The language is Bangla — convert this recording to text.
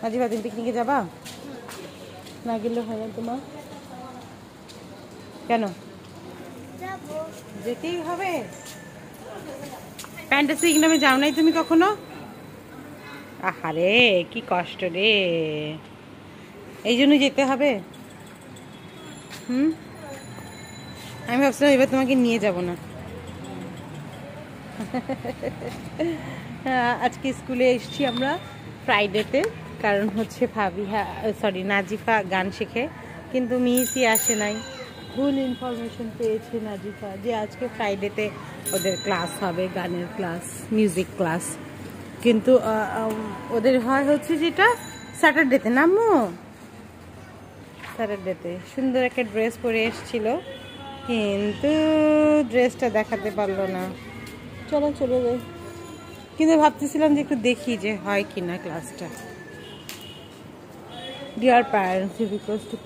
নাজিফা তুমি পিকনিকে যাবা? না গেলে হয় না তোমার? কেন? যেতেই হবে। ফ্যান্টাসি কিংডমে যাও নাই তুমি কখনো? আহারে কি কষ্ট রে, এই জন্য যেতে হবে। আমি ভাবছিলাম এবার তোমাকে নিয়ে যাব না। আজকে স্কুলে এসেছি আমরা ফ্রাইডেতে, কারণ হচ্ছে নাজিফা গান শেখে, কিন্তু মিসই আসে নাই। ভুল ইনফরমেশন পেয়েছে নাজিফা যে আজকে ফ্রাইডেতে ওদের ক্লাস হবে, গানের ক্লাস, মিউজিক ক্লাস, কিন্তু ওদের হয় হচ্ছে যেটা স্যাটারডেতে। নামো স্যাটারডেতে সুন্দর একটা ড্রেস পরে এসেছিল, কিন্তু ড্রেসটা দেখাতে পারলো না। চলো চলে যাই, কিন্তু ভাবতেছিলাম যে একটু দেখি যে হয় কিনা ক্লাসটা। Deer parents, request to